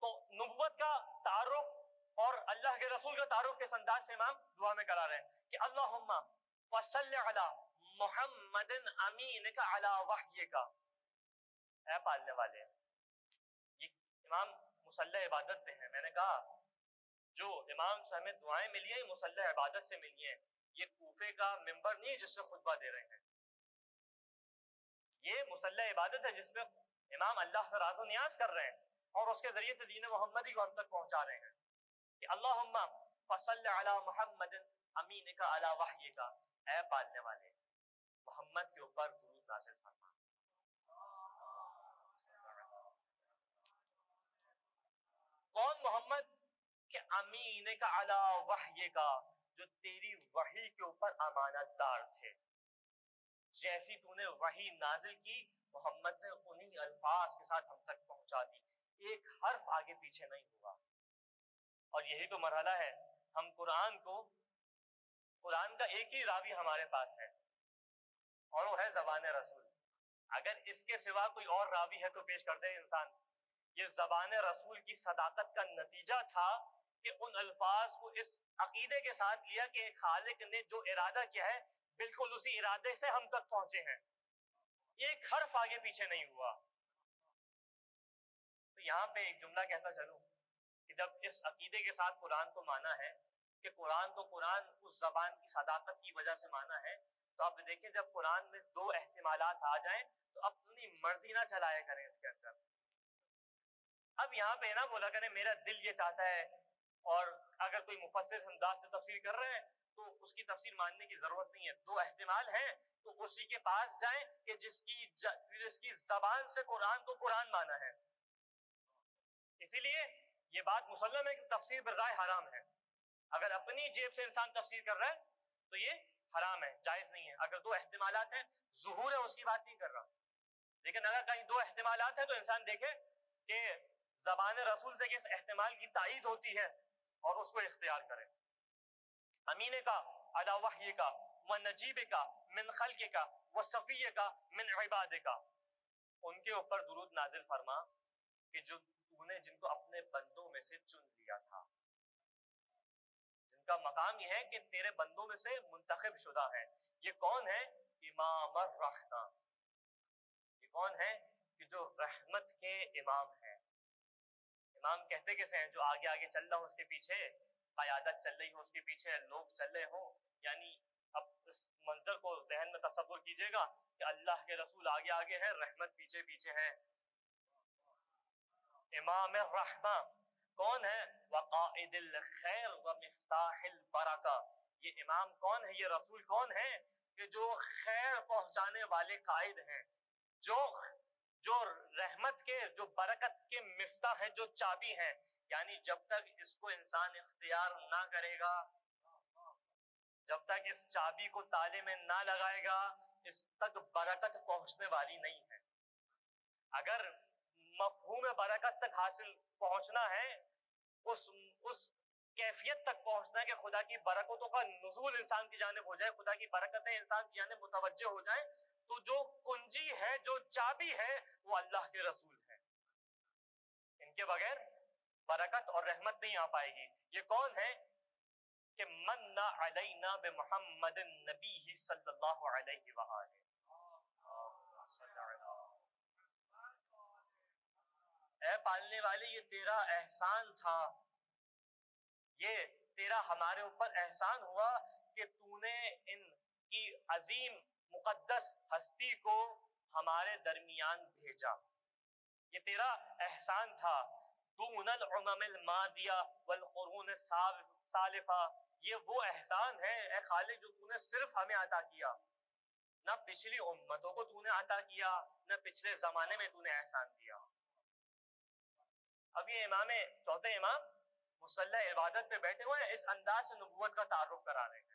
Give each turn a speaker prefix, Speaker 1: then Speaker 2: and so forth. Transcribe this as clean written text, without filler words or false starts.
Speaker 1: تو نبوت کا تعارف اور اللہ کے رسول کا تعارف کس انداز سے امام دعا میں کرا رہے ہیں کہ اللہم فصل علی محمد امینک علی وحیک. اے پالنے والے، یہ امام مصلی عبادت پہ ہیں. میں نے کہا جو امام سے ہمیں دعائیں ملی ہیں یہ مصلی عبادت سے ملی ہیں، یہ کوفے کا ممبر نہیں جس سے خطبہ دے رہے ہیں. یہ مصلی عبادت ہے جس پہ امام اللہ سے راز و نیاز کر رہے ہیں اور اس کے ذریعے سے دین محمدی کو ہم تک پہنچا رہے ہیں کہ اللہم فصل علی محمد امینک علی وحیک. اے پالنے والے، محمد کے اوپر درود نازل فرما. کون محمد؟ کہ امینک علی وحیک، جو تیری وحی کے اوپر امانت دار تھے. جیسی تو نے وحی نازل کی محمد نے انہی الفاظ کے ساتھ ہم تک پہنچا دی، ایک حرف آگے پیچھے نہیں ہوا. اور یہی تو مرحلہ ہے. ہم قرآن کا ایک ہی راوی ہمارے پاس ہے اور وہ ہے زبان رسول. اگر اس کے سوا کوئی اور راوی ہے تو پیش کر دے انسان. یہ زبان رسول کی صداقت کا نتیجہ تھا کہ ان الفاظ کو اس عقیدے کے ساتھ لیا کہ خالق نے جو ارادہ کیا ہے بالکل اسی ارادے سے ہم تک پہنچے ہیں، ایک حرف آگے پیچھے نہیں ہوا. تو یہاں پہ ایک جملہ کہتا چلوں کہ جب اس عقیدے کے ساتھ قرآن کو مانا ہے کہ قرآن کو قرآن اس زبان کی صداقت کی وجہ سے مانا ہے، تو آپ دیکھیں جب قرآن میں دو احتمالات آ جائیں تو اپنی مرضی نہ چلایا کریں اس کے اندر. اب یہاں پہ نہ بولا کریں میرا دل یہ چاہتا ہے، اور اگر کوئی مفسر انداز سے تفسیر کر رہے ہیں تو اس کی تفسیر ماننے کی ضرورت نہیں ہے. دو احتمال ہیں تو اسی کے پاس جائیں کہ جس کی زبان سے قرآن کو قرآن مانا ہے. اسی لیے یہ بات مسلم ہے کہ تفسیر بالرائے حرام ہے. اگر اپنی جیب سے انسان تفسیر کر رہا ہے تو یہ حرام ہے، جائز نہیں ہے. اگر دو احتمالات ہیں، ظہور ہے اس کی بات نہیں کر رہا، لیکن اگر کہیں دو احتمالات ہیں تو انسان دیکھے کہ زبان رسول سے کس احتمال کی تائید ہوتی ہے اور اس کو اختیار کرے. امین کا علی وحی کا ونجیب کا من خلق کا وصفی کا من عباد کا. ان کے اوپر درود نازل فرما کہ جو تو نے جن کو اپنے بندوں میں سے چن لیا تھا، جن کا مقام یہ ہے کہ تیرے بندوں میں سے منتخب شدہ ہیں. یہ کون ہے؟ امام الرحمہ. یہ کون ہے؟ کہ جو رحمت کے امام ہیں. امام کہتے کیسے ہیں؟ جو آگے آگے چل رہا ہو اس کے پیچھے قیادت چل رہی ہو اس کے پیچھے لوگ چل رہے ہوں. یعنی اب اس منظر کو ذہن میں تصور کیجئے گا کہ اللہ کے رسول آگے آگے ہیں، رحمت پیچھے پیچھے ہے. امام الرحمہ کون ہے؟ وقائد الخیر ومفتاح البرکہ. یہ امام کون ہے؟ یہ رسول کون ہے؟ کہ جو خیر پہنچانے والے قائد ہیں، جو رحمت کے، جو برکت کے مفتاح ہیں، جو چابی ہیں. یعنی جب تک اس کو انسان اختیار نہ کرے گا، جب تک اس چابی کو تالے میں نہ لگائے گا، اس تک برکت پہنچنے والی نہیں ہے. اگر مفہوم برکت تک حاصل پہنچنا ہے، اس کیفیت تک پہنچنا ہے کہ خدا کی برکتوں کا نزول انسان کی جانب ہو جائے، خدا کی برکتیں انسان کی جانب متوجہ ہو جائیں، تو جو کنجی ہے، جو چابی ہے، وہ اللہ کے رسول ہے. ان کے بغیر برکت اور رحمت نہیں آ پائے گی. یہ کون ہے؟ کہ من علینا بمحمد النبی صلی اللہ علیہ وآلہ. اے پالنے والے، یہ تیرا احسان تھا، یہ تیرا ہمارے اوپر احسان ہوا کہ تو نے ان کی عظیم مقدس ہستی کو ہمارے درمیان بھیجا. یہ تیرا احسان تھا. دون الامم الماضیہ والقرون السالفہ. یہ وہ احسان ہے اے خالق جو تو نے صرف ہمیں عطا کیا، نہ پچھلی امتوں کو تو نے عطا کیا، نہ پچھلے زمانے میں تو نے احسان دیا. اب یہ چوتھے امام مصلی عبادت پہ بیٹھے ہوئے ہیں، اس انداز سے نبوت کا تعارف کرا رہے ہیں.